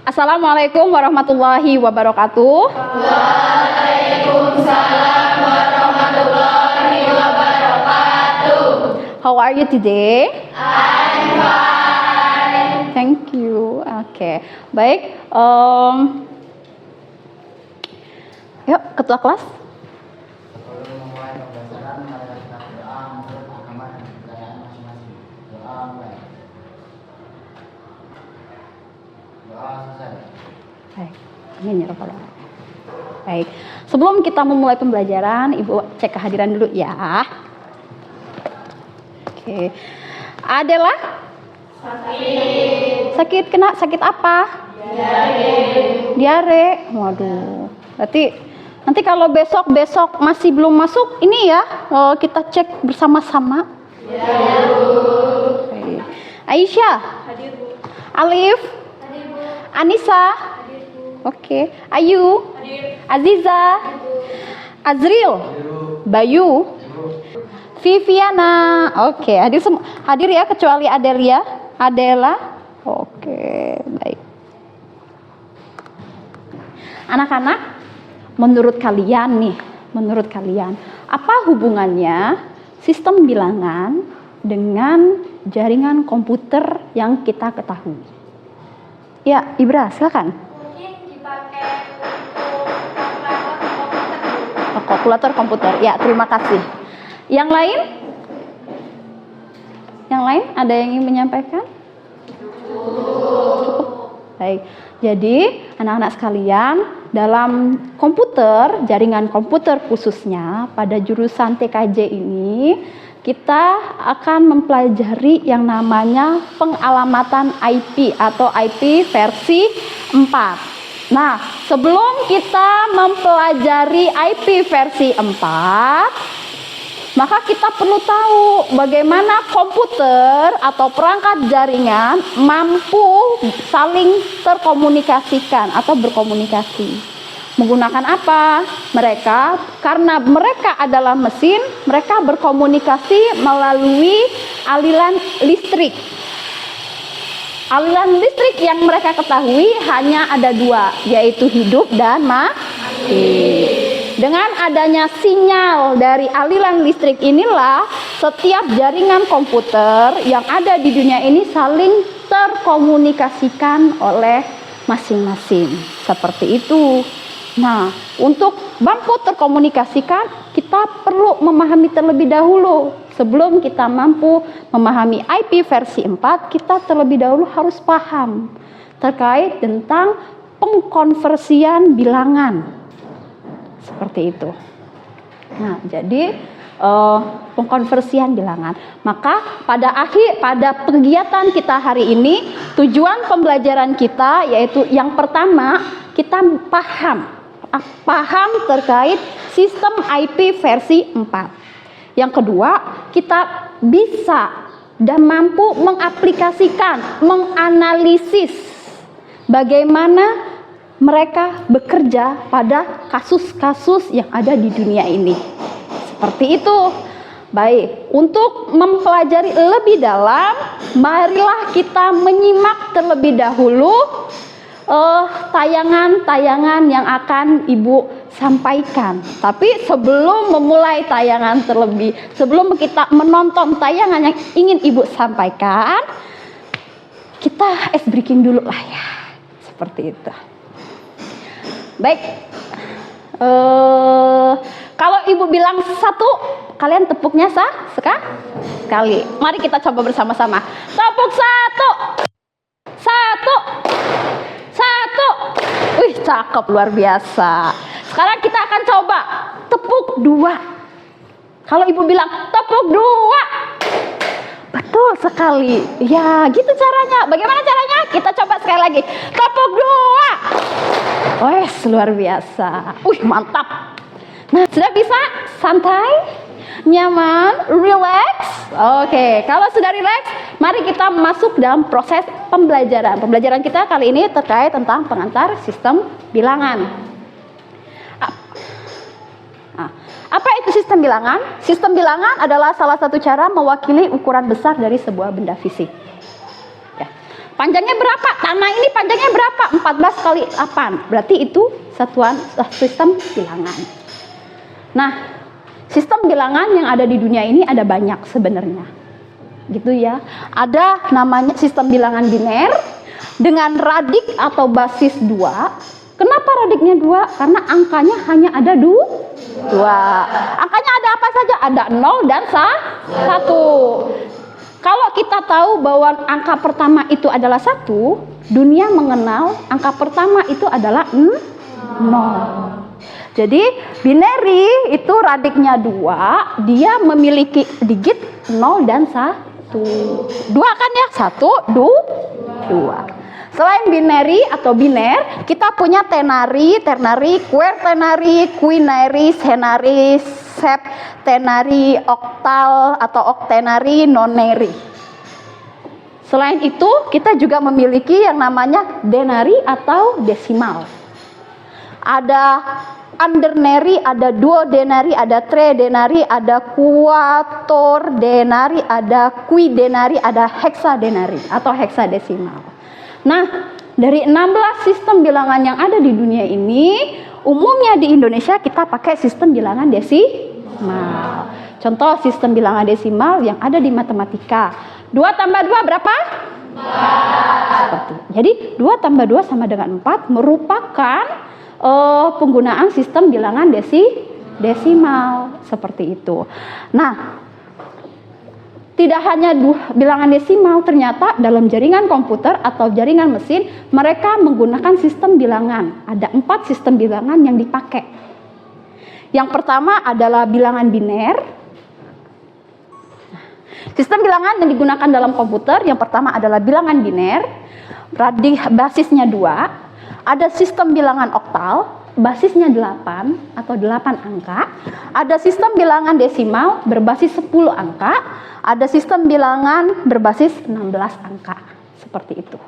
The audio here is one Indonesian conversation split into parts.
Assalamualaikum warahmatullahi wabarakatuh. Waalaikumsalam warahmatullahi wabarakatuh. How are you today? I'm fine. Thank you. Oke, baik. Yuk, ketua kelas. Baik, amin ya rabbal alamin. Baik, sebelum kita memulai pembelajaran, Ibu cek kehadiran dulu ya. Oke, Adela? Sakit kena sakit apa? Diare. Waduh, berarti nanti kalau besok masih belum masuk, ini ya kita cek bersama-sama. Baik. Aisyah? Hadir, Bu. Alif? Hadir, Bu. Anissa? Hadir, Bu. Oke. Ayu? Hadir. Aziza? Azril? Bayu? Viviana? Oke, hadir semua. Hadir ya kecuali Adelia, Adela. Oke, baik. Anak-anak, menurut kalian, apa hubungannya sistem bilangan dengan jaringan komputer yang kita ketahui? Ya, Ibra, silakan. Mungkin dipakai untuk kalkulator komputer, Bu. Kalkulator komputer. Ya, terima kasih. Yang lain? Yang lain ada yang ingin menyampaikan? Cukup. Baik. Jadi, anak-anak sekalian, dalam komputer, jaringan komputer khususnya pada jurusan TKJ ini, kita akan mempelajari yang namanya pengalamatan IP atau IP versi 4. Nah, sebelum kita mempelajari IP versi 4, maka kita perlu tahu bagaimana komputer atau perangkat jaringan mampu saling terkomunikasikan atau berkomunikasi. Menggunakan apa? Karena mereka adalah mesin, mereka berkomunikasi melalui aliran listrik. Aliran listrik yang mereka ketahui hanya ada dua, yaitu hidup dan mati. Dengan adanya sinyal dari aliran listrik inilah setiap jaringan komputer yang ada di dunia ini saling terkomunikasikan oleh masing-masing. Seperti itu. Nah, untuk mampu terkomunikasikan, kita perlu memahami terlebih dahulu. Sebelum kita mampu memahami IP versi 4, kita terlebih dahulu harus paham terkait tentang pengkonversian bilangan. Seperti itu. Nah, jadi pengkonversian bilangan. Maka pada kegiatan kita hari ini, tujuan pembelajaran kita yaitu yang pertama, kita paham terkait sistem IP versi 4. Yang kedua, kita bisa dan mampu mengaplikasikan, menganalisis bagaimana mereka bekerja pada kasus-kasus yang ada di dunia ini. Seperti itu. Baik, untuk mempelajari lebih dalam, marilah kita menyimak terlebih dahulu tayangan-tayangan yang akan Ibu sampaikan. Tapi sebelum memulai sebelum kita menonton tayangan yang ingin Ibu sampaikan, kita ice breaking dulu lah ya. Seperti itu. Baik, kalau Ibu bilang 1, kalian tepuknya sekali. Mari kita coba bersama-sama. Tepuk 1. 1. Wih, cakep, luar biasa. Sekarang kita akan coba tepuk 2. Kalau Ibu bilang tepuk 2. Betul sekali. Ya, gitu caranya. Bagaimana caranya? Kita coba sekali lagi. Tepuk 2. Wes, luar biasa. Wih, mantap. Nah, sudah bisa? Santai? Nyaman? Relax? Oke, kalau sudah relax, mari kita masuk dalam proses pembelajaran. Pembelajaran kita kali ini terkait tentang pengantar sistem bilangan. Apa itu sistem bilangan? Sistem bilangan adalah salah satu cara mewakili ukuran besar dari sebuah benda fisik. Ya. Panjangnya berapa? Tanah ini panjangnya berapa? 14 kali 8. Berarti itu satuan sistem bilangan. Nah, sistem bilangan yang ada di dunia ini ada banyak sebenarnya. Gitu ya. Ada namanya sistem bilangan biner dengan radik atau basis 2. Kenapa radiknya 2? Karena angkanya hanya ada 2. Angkanya ada apa saja? Ada 0 dan 1. Kalau kita tahu bahwa angka pertama itu adalah 1, dunia mengenal angka pertama itu adalah 0. Jadi binary itu radiknya 2, dia memiliki digit 0 dan 1. 2 kan ya? 1, 2. Selain binary atau biner, kita punya ternary, quaternary, quinary, senary, septenary, oktal atau octenary, nonary. Selain itu, kita juga memiliki yang namanya denary atau desimal. Ada undernary, ada duodenary, ada tridenary, ada quatordenary, ada quidenary, ada hexadenary atau hexadesimal. Nah, dari 16 sistem bilangan yang ada di dunia ini, umumnya di Indonesia kita pakai sistem bilangan desimal. Contoh sistem bilangan desimal yang ada di matematika. 2 tambah 2 berapa? 4. Jadi 2 tambah 2 sama dengan 4 merupakan penggunaan sistem bilangan desimal. Seperti itu. Nah, tidak hanya bilangan desimal, ternyata dalam jaringan komputer atau jaringan mesin, mereka menggunakan sistem bilangan. Ada 4 sistem bilangan yang dipakai. Yang pertama adalah bilangan biner. Sistem bilangan yang digunakan dalam komputer, yang pertama adalah bilangan biner, basisnya 2. Ada sistem bilangan oktal, basisnya 8 atau 8 angka. Ada sistem bilangan desimal berbasis 10 angka. Ada sistem bilangan berbasis 16 angka. Seperti itu.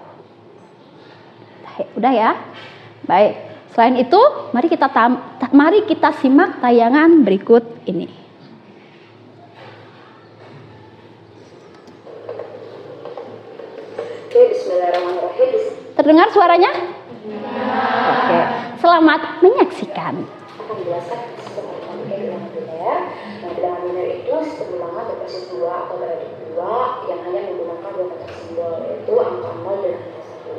Udah ya? Baik. Selain itu, mari kita simak tayangan berikut ini. Oke, bismillahirrahmanirrahim. Terdengar suaranya? Oke. Selamat menyaksikan. Akan menjelaskan sistem bilangan biner. Nah, bilangan biner itu sistem bilangan berbasis 2 atau beradik 2 yang hanya menggunakan 2 kotak simbol, yaitu angka 0 dan angka 1.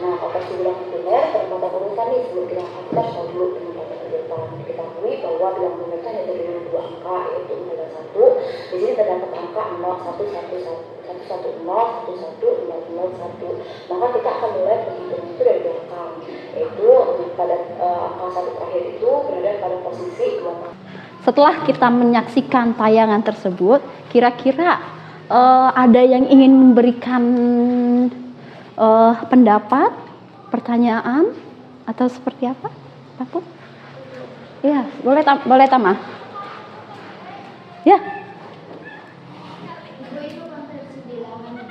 Nah, operasi bilangan biner terdapat urutan nih. Sebelum kita harus tahu dulu dengan tata urutan. Diketahui bahwa bilangan biner itu hanya terdiri dari 2 angka, yaitu 0 dan 1. Di sini terdapat angka 0, 1, 1, 1, 1, 0, 1, 1, 0, 0, 1. Maka kita akan mulai perhitungan itu dari belakang, yaitu pada angka 1 terakhir itu berada pada posisi 2. Setelah kita menyaksikan tayangan tersebut, kira-kira ada yang ingin memberikan pendapat, pertanyaan, atau seperti apa? Takut? Iya, boleh Tama. Ya. Itu konsep bilangan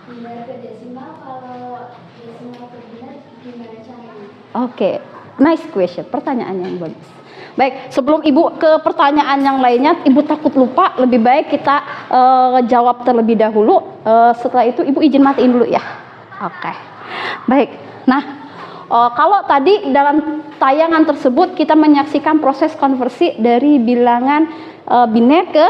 biner ke desimal. Kalau desimal ke biner gimana caranya? Oke, nice question. Pertanyaan yang bagus. Baik, sebelum Ibu ke pertanyaan yang lainnya, Ibu takut lupa, lebih baik kita jawab terlebih dahulu. Setelah itu Ibu izin matiin dulu ya. Oke. Baik. Nah, kalau tadi dalam tayangan tersebut kita menyaksikan proses konversi dari bilangan biner ke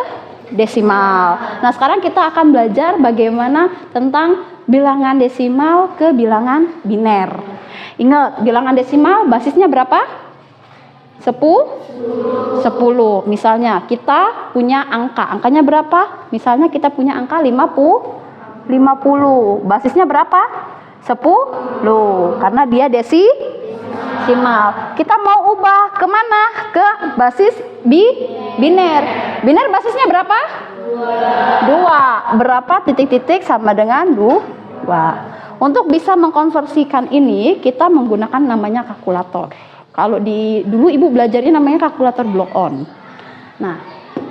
desimal. Nah, sekarang kita akan belajar bagaimana tentang bilangan desimal ke bilangan biner. Ingat, bilangan desimal basisnya berapa? 10. Misalnya kita punya angkanya berapa? Misalnya kita punya angka 50. Basisnya berapa? 10. Karena dia desimal. Kita mau ubah kemana? Ke basis biner. Biner basisnya berapa? 2. Berapa titik-titik sama dengan 2? Untuk bisa mengkonversikan ini, kita menggunakan namanya kalkulator. Kalau dulu Ibu belajarnya namanya kalkulator block-on. Nah,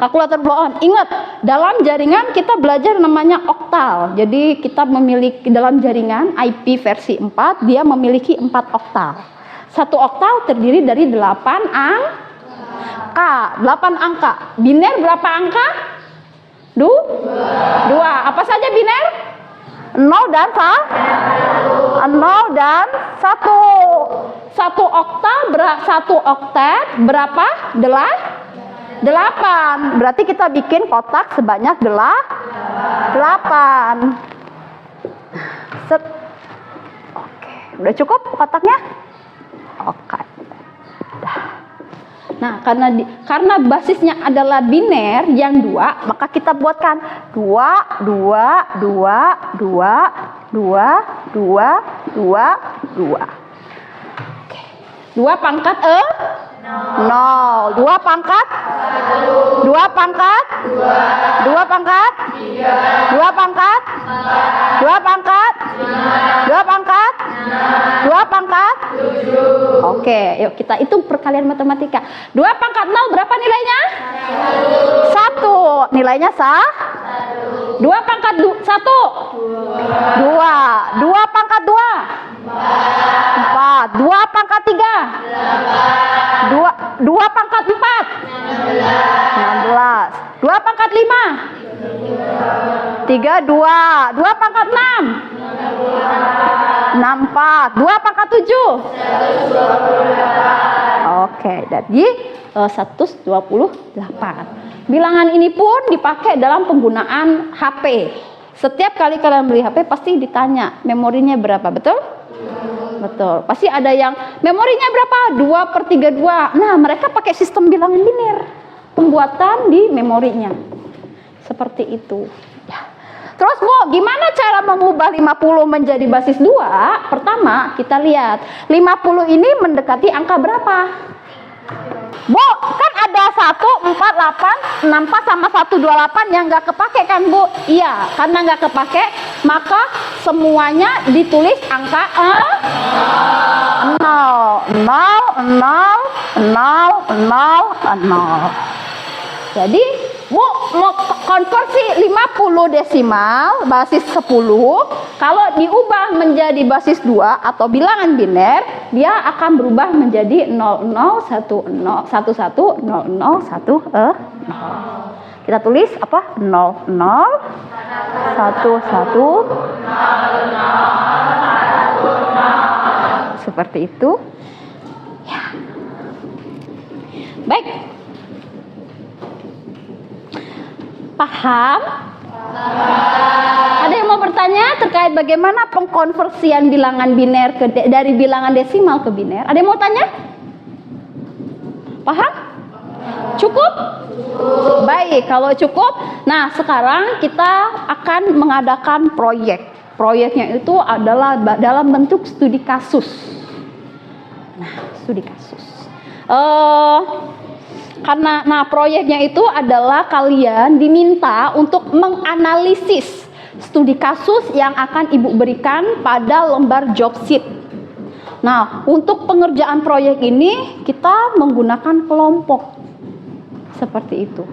kalkulator block-on. Ingat, dalam jaringan kita belajar namanya oktal. Jadi kita memiliki dalam jaringan IP versi 4, dia memiliki 4 oktal. Satu oktal terdiri dari 8 angka. 8 angka. Biner berapa angka? 2. Apa saja biner? 0, 0 dan 0 dan 1. Satu oktet berapa? 8. Berarti kita bikin kotak sebanyak 8. Set. Oke, udah cukup kotaknya? Oke. Nah, karena basisnya adalah biner yang 2, maka kita buatkan 2, 2, 2, 2, 2, 2, 2, 2. Oke. 2 pangkat 0. 2 pangkat 2 pangkat 2 pangkat 2 pangkat 2 pangkat 2 pangkat 2 pangkat 7. Oke, yuk kita hitung perkalian matematika. 2 pangkat 0 berapa nilainya? 1. Nilainya 2 pangkat 1 2. 2 pangkat 2 4. 2 pangkat 3 2 pangkat 4 16. 2 pangkat 5 3 2. 2 pangkat 6 64. 2 pangkat 7 Oke, jadi 128. Bilangan ini pun dipakai dalam penggunaan HP. Setiap kali kalian beli HP pasti ditanya memorinya berapa, betul? Betul. Pasti ada yang memorinya berapa? 2/32. Nah, mereka pakai sistem bilangan biner. Pembuatan di memorinya. Seperti itu. Ya. Terus Bu, gimana cara mengubah 50 menjadi basis 2? Pertama, kita lihat 50 ini mendekati angka berapa? Bu, kan ada 148, 64 sama 128 yang nggak kepake kan Bu? Iya, karena nggak kepake, maka semuanya ditulis angka 0, 0, 0, 0, 0, 0. Jadi, Bu, mau konversi 50 desimal basis 10, kalau diubah menjadi basis 2 atau bilangan biner, dia akan berubah menjadi 0010110010. Kita tulis apa? 0011 seperti itu. Ya. Baik. Paham? Ada yang mau bertanya terkait bagaimana pengkonversian bilangan biner dari bilangan desimal ke biner? Ada yang mau tanya? Paham? Cukup? Baik, kalau cukup, nah sekarang kita akan mengadakan proyek. Proyeknya itu adalah dalam bentuk studi kasus. Nah, studi kasus. Karena proyeknya itu adalah kalian diminta untuk menganalisis studi kasus yang akan Ibu berikan pada lembar job sheet. Nah, untuk pengerjaan proyek ini kita menggunakan kelompok seperti itu.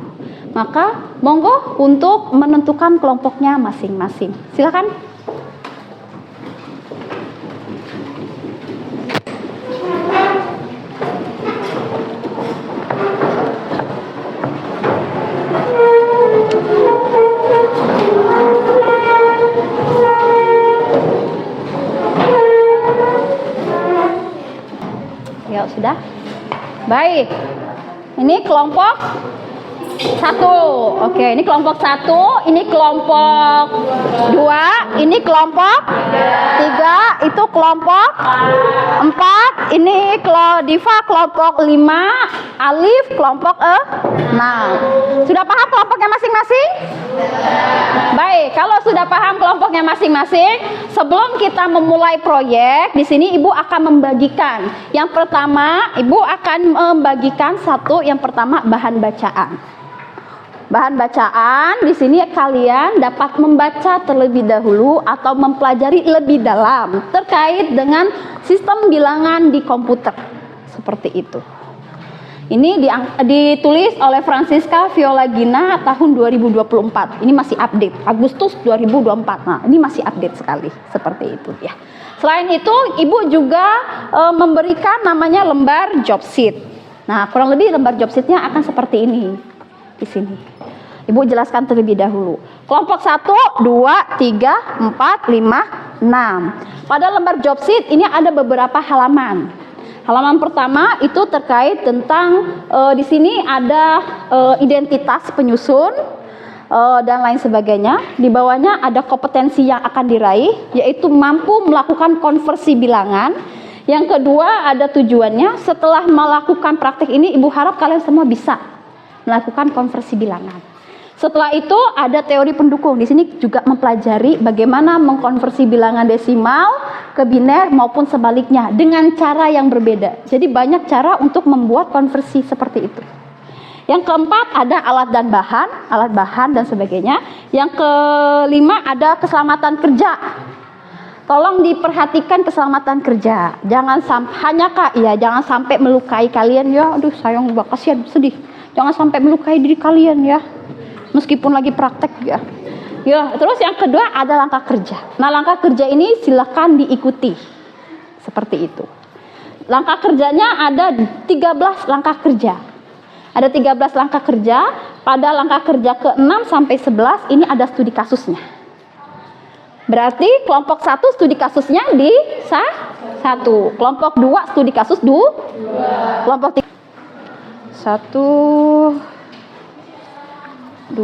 Maka monggo untuk menentukan kelompoknya masing-masing. Silakan. Ya, sudah. Baik. Ini kelompok 1. Oke, ini kelompok 1, ini kelompok 2, ini kelompok 3, itu kelompok 4, ini Diva kelompok 5, Alif kelompok 6. Sudah paham kelompoknya masing-masing? Baik, kalau sudah paham kelompoknya masing-masing, sebelum kita memulai proyek, di sini Ibu akan membagikan. Yang pertama, Ibu akan membagikan yang pertama bahan bacaan. Bahan bacaan di sini kalian dapat membaca terlebih dahulu atau mempelajari lebih dalam terkait dengan sistem bilangan di komputer. Seperti itu. Ini ditulis oleh Francisca Violagina tahun 2024. Ini masih update, Agustus 2024. Nah, ini masih update sekali, seperti itu ya. Selain itu, Ibu juga memberikan namanya lembar job sheet. Nah, kurang lebih lembar job sheet-nya akan seperti ini di sini. Ibu jelaskan terlebih dahulu. Kelompok 1, 2, 3, 4, 5, 6. Pada lembar job sheet ini ada beberapa halaman. Halaman pertama itu terkait tentang di sini ada identitas penyusun dan lain sebagainya. Di bawahnya ada kompetensi yang akan diraih, yaitu mampu melakukan konversi bilangan. Yang kedua ada tujuannya. Setelah melakukan praktek ini, Ibu harap kalian semua bisa melakukan konversi bilangan. Setelah itu ada teori pendukung. Di sini juga mempelajari bagaimana mengkonversi bilangan desimal ke biner maupun sebaliknya dengan cara yang berbeda. Jadi banyak cara untuk membuat konversi seperti itu. Yang keempat ada alat bahan dan sebagainya. Yang kelima ada keselamatan kerja. Tolong diperhatikan keselamatan kerja. Jangan jangan sampai melukai kalian ya. Aduh, sayang banget, kasihan, sedih. Jangan sampai melukai diri kalian ya. Meskipun lagi praktek ya. Ya, terus yang kedua ada langkah kerja. Nah, langkah kerja ini silakan diikuti. Seperti itu. Langkah kerjanya ada 13 langkah kerja. Ada 13 langkah kerja. Pada langkah kerja ke-6 sampai 11 ini ada studi kasusnya. Berarti kelompok 1 studi kasusnya di 1. Kelompok 2 studi kasus 2. Kelompok 3 1 2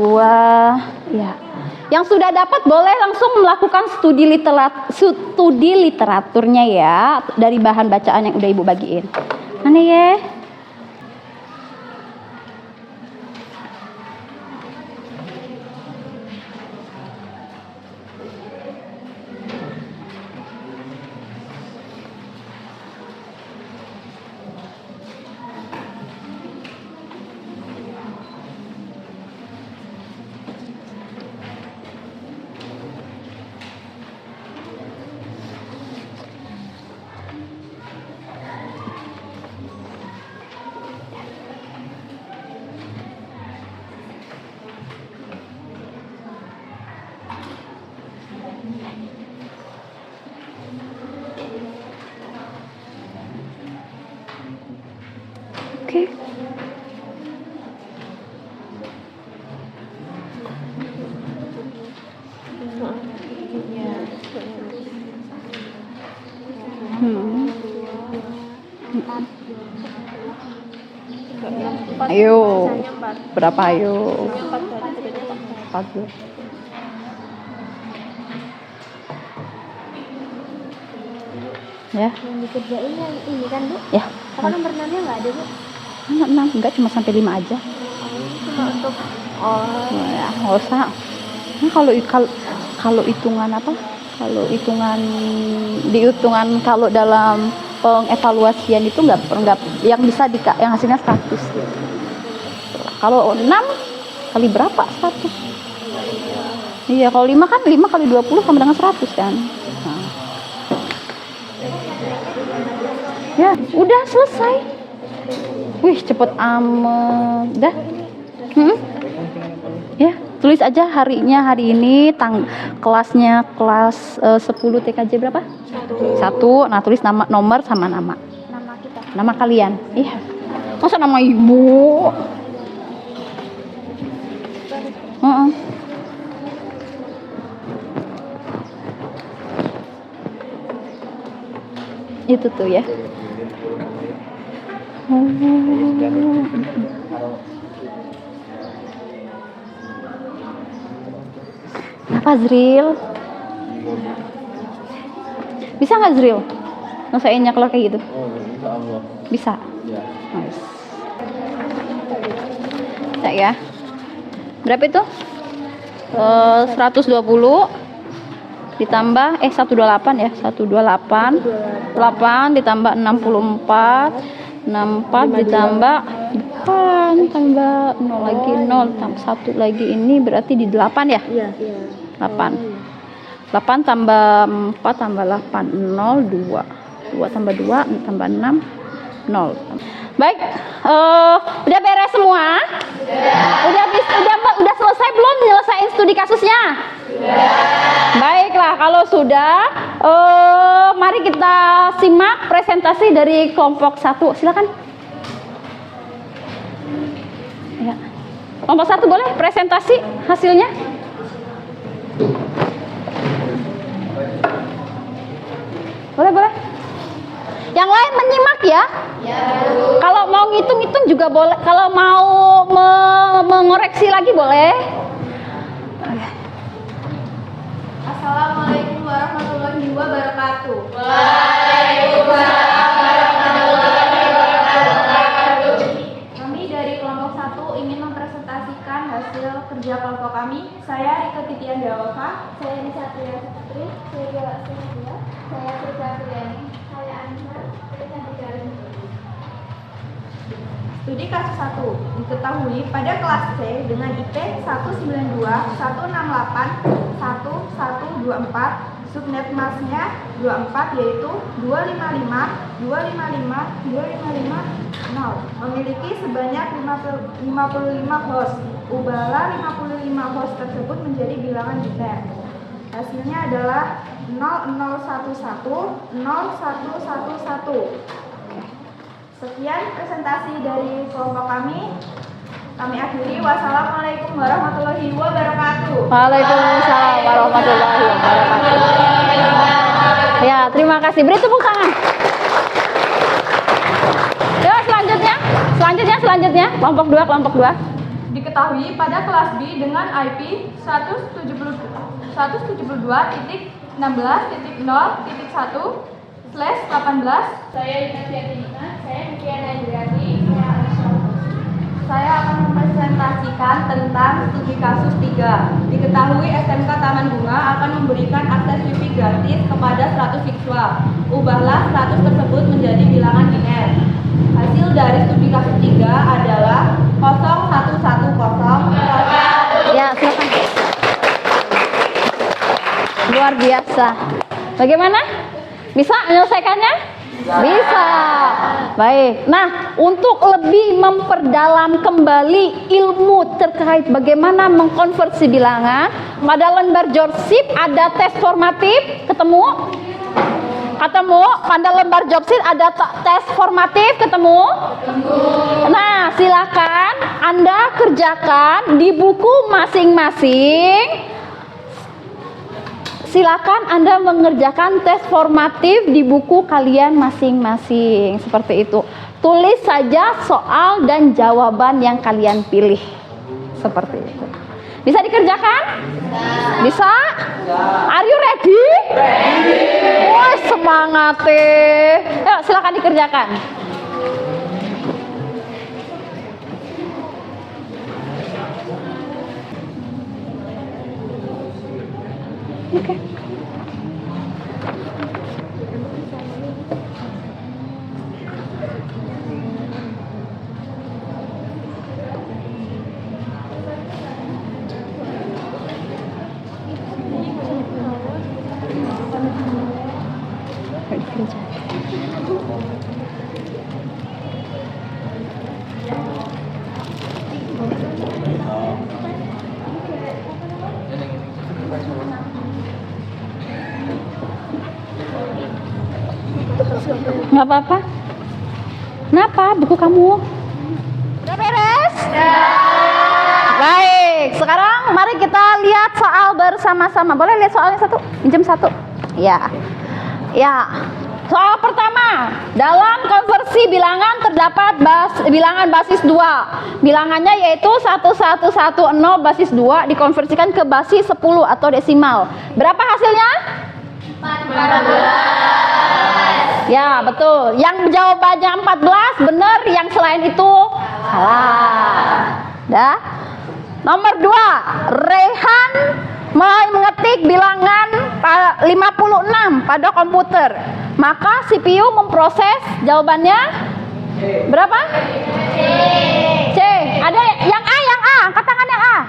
ya. Yang sudah dapat boleh langsung melakukan studi literaturnya ya, dari bahan bacaan yang udah Ibu bagiin. Mana ya? Oke. Ayo, berapa ayo? 4. Ya. Yang dikerjain yang ini kan, Bu? Ya. Apa nomor 6-nya nggak ada, Bu? 6, enggak, cuma sampai 5 aja. Cuma untuk Ya, nggak usah. Nah, kalau hitungan apa? Kalau dihitungan kalau dalam pengevaluasian itu enggak yang bisa yang hasilnya 100 gitu. Kalau 6 kali berapa 100? Iya, kalau 5 kan 5 kali 20 sama dengan 100 kan. Nah. Ya, udah selesai. Wih, cepet amat. Dah. Ya, tulis aja harinya hari ini, kelasnya kelas 10 TKJ berapa? 1. Nah, tulis nomor sama nama. nama kita. Nama kalian. Iya. Masa nama ibu? Itu tuh ya. Apa Zril? Bisa nggak Zril? Ngesainnya kalau kayak gitu? Insya Allah. Bisa. Ya. Nice. Bisa ya. Berapa itu? 120 ditambah 128 ya. 128 8 ditambah 64 64 ditambah bukan tambah 0 lagi 0 tambah 1 lagi ini berarti di 8 ya? Iya. 8 8 tambah 4 tambah 8 0 2 2 tambah 2 tambah 6 0. Baik, udah beres semua? Udah selesai belum nyelesain studi kasusnya? Baiklah, kalau sudah, mari kita simak presentasi dari kelompok 1. Silakan. Ya. Kelompok 1 boleh presentasi hasilnya? Boleh. Yang lain menyimak ya. Kalau mau ngitung-ngitung juga boleh. Kalau mau mengoreksi lagi boleh. Assalamualaikum warahmatullahi wabarakatuh. Waalaikumsalam warahmatullahi wabarakatuh. Kami dari kelompok 1 ingin mempresentasikan hasil kerja kelompok kami. Saya Rika Titian Dawaka. Saya Nisa Priya Putri, saya Dewa Sylvia, saya Frida Priani, saya Anissa, saya Cantika Rindu. Studi kasus 1. Diketahui pada kelas C dengan IP 192, 168, 1124, subnet masnya 24 yaitu 255, 255, 255, 0. Memiliki sebanyak 55 host. Ubahlah 55 host tersebut menjadi bilangan biner. Hasilnya adalah 0011, 0111. Sekian presentasi dari kelompok kami. Kami akhiri. Wassalamualaikum warahmatullahi wabarakatuh. Waalaikumsalam warahmatullahi wabarakatuh. Ya, terima kasih. Beri tepuk tangan. Ya, selanjutnya. Kelompok 2. Diketahui pada kelas B dengan IP 172.16.0.1/18. Saya Ina Fiatina, saya Mutia Najrati, saya Aisyah. Saya akan mempresentasikan tentang studi kasus 3. Diketahui SMK Taman Bunga akan memberikan akses wifi gratis kepada 100 siswa. Ubahlah 100 tersebut menjadi bilangan biner. Hasil dari studi kasus 3 adalah 0110. Ya, silakan. Luar biasa. Bagaimana? Bisa menyelesaikannya? Bisa. Baik. Nah, untuk lebih memperdalam kembali ilmu terkait bagaimana mengkonversi bilangan, pada lembar jobsheet ada tes formatif, ketemu? Pada lembar jobsheet ada tes formatif, ketemu? Nah, silakan Anda kerjakan di buku masing-masing. Silakan Anda mengerjakan tes formatif di buku kalian masing-masing. Seperti itu. Tulis saja soal dan jawaban yang kalian pilih. Seperti itu. Bisa dikerjakan? Bisa? Are you ready? Wah, semangat. Ayo, silakan dikerjakan. Oke. Nggak apa-apa. Kenapa buku kamu? Udah beres? Baik, sekarang mari kita lihat soal bersama-sama. Boleh lihat soalnya satu? Pinjam satu. Ya. Soal pertama, dalam konversi bilangan terdapat bilangan basis 2. Bilangannya yaitu 1110 basis 2 dikonversikan ke basis 10 atau desimal. Berapa hasilnya? 14. Ya, betul. Yang jawabannya 14 benar, yang selain itu salah. Dah. Nomor 2, Rehan mengetik bilangan 56 pada komputer. Maka CPU memproses jawabannya berapa? C. Ada yang A, angkat tangan yang A.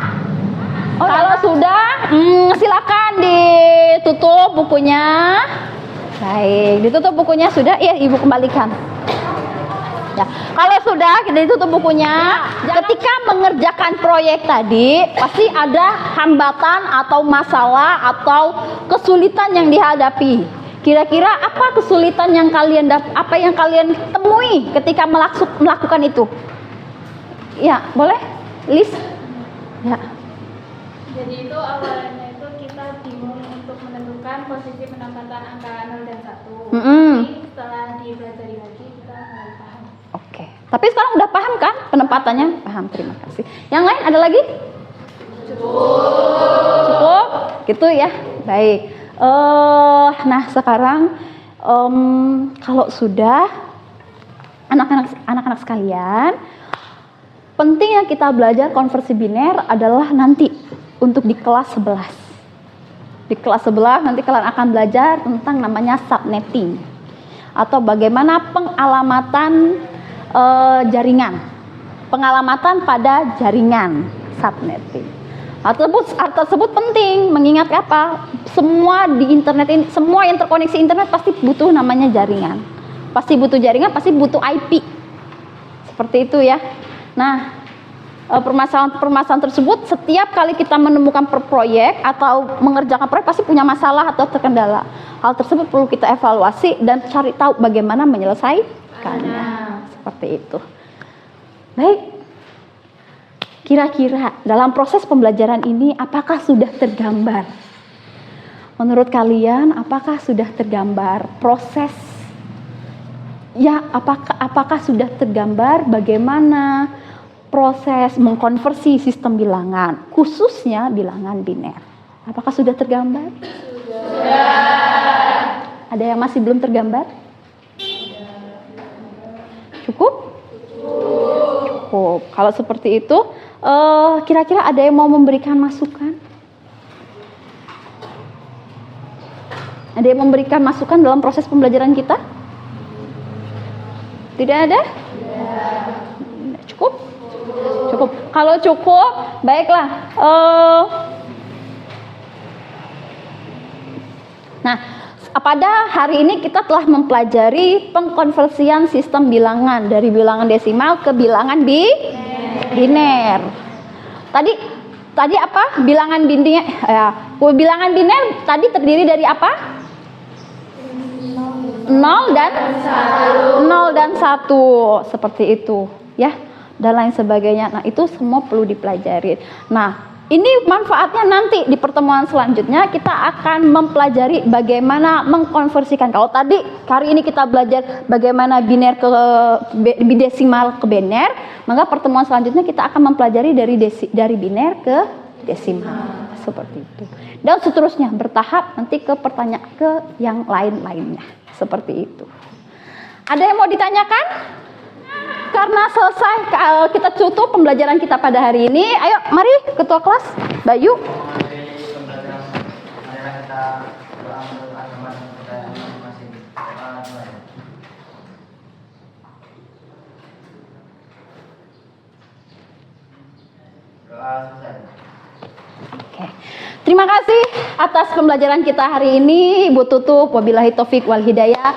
Kalau sudah, silakan ditutup bukunya. Baik, ditutup bukunya sudah. Iya, Ibu kembalikan. Ya, kalau sudah kita ditutup bukunya, ketika mengerjakan proyek tadi pasti ada hambatan atau masalah atau kesulitan yang dihadapi. Kira-kira apa kesulitan yang kalian temui ketika melakukan itu? Ya, boleh? List Ya. Jadi itu awalnya itu kita bingung untuk menentukan posisi penempatan angka 0 dan 1. Tapi setelah dipelajari lagi kita mulai paham. Oke. Tapi sekarang udah paham kan penempatannya? Paham, terima kasih. Yang lain ada lagi? Cukup? Gitu ya. Baik. Nah sekarang kalau sudah anak-anak sekalian, pentingnya kita belajar konversi biner adalah nanti untuk di kelas 11. Di kelas 11 nanti kalian akan belajar tentang namanya subnetting atau bagaimana pengalamatan jaringan. Pengalamatan pada jaringan, subnetting. Hal tersebut penting, mengingat apa? Semua di internet ini, semua yang terkoneksi internet pasti butuh namanya jaringan. Pasti butuh jaringan, pasti butuh IP. Seperti itu ya. Nah, permasalahan tersebut setiap kali kita menemukan proyek atau mengerjakan proyek pasti punya masalah atau terkendala. Hal tersebut perlu kita evaluasi dan cari tahu bagaimana menyelesaikannya. Seperti itu. Baik. Kira-kira dalam proses pembelajaran ini apakah sudah tergambar? Menurut kalian apakah sudah tergambar proses? Ya, apakah sudah tergambar bagaimana proses mengkonversi sistem bilangan, khususnya bilangan biner? Apakah sudah tergambar? Sudah. Ada yang masih belum tergambar? Cukup? Cukup. Kalau seperti itu, kira-kira ada yang mau memberikan masukan? Ada yang memberikan masukan dalam proses pembelajaran kita? Tidak ada? Cukup? Cukup. Kalau cukup, baiklah. Nah, pada hari ini kita telah mempelajari pengkonversian sistem bilangan dari bilangan desimal ke bilangan biner. Tadi apa? Bilangan biner. Bilangan biner tadi terdiri dari apa? 0 dan 1 seperti itu ya, dan lain sebagainya. Nah, itu semua perlu dipelajari. Nah, ini manfaatnya nanti di pertemuan selanjutnya kita akan mempelajari bagaimana mengkonversikan. Kalau tadi hari ini kita belajar bagaimana biner ke desimal ke biner, maka pertemuan selanjutnya kita akan mempelajari dari biner ke desimal seperti itu. Dan seterusnya bertahap nanti ke pertanyaan ke yang lain-lainnya seperti itu. Ada yang mau ditanyakan? Karena selesai kita tutup pembelajaran kita pada hari ini. Ayo, mari ketua kelas Bayu. Oke. Terima kasih atas pembelajaran kita hari ini. Ibu tutup, wabillahi taufik wal hidayah.